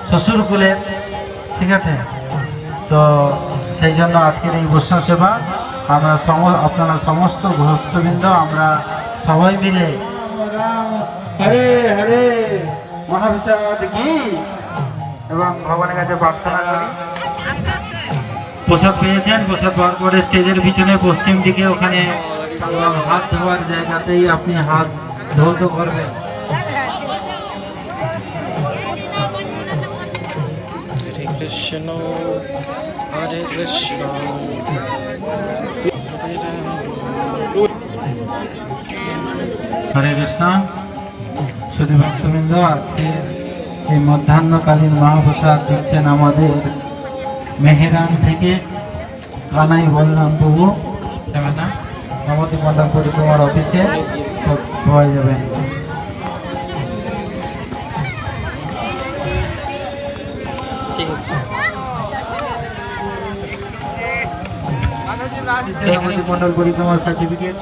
শ্বশুর কুলের, ঠিক আছে। তো সেই জন্য আজকের এই বৈষ্ণব সেবা আমরা আপনারা সমস্ত গৃহস্থবৃন্দ আমরা সবাই মিলে হরে হরে মহাবিষাদ কি এবং ভগবানের কাছে প্রার্থনা করি। প্রসাদ পেয়েছেন, প্রসাদ পাওয়ার পরে স্টেজের পিছনে পশ্চিম দিকে ওখানে হাত ধোয়ার জায়গাতেই আপনি হাত ধৌত করবেন। কৃষ্ণ হরে কৃষ্ণ হরে কৃষ্ণ। শুধু ভক্তবৃন্দ, আজকে এই মধ্যাহ্নকালীন মহাপ্রসাদ দিচ্ছেন আমাদের মেহেরান থেকে কানাই বলরাম প্রভু, না নবদ্বীপ মন্ডল পরিক্রমার অফিসে পাওয়া যাবেন। নবদ্বীপ মন্ডল পরিক্রমার সার্টিফিকেট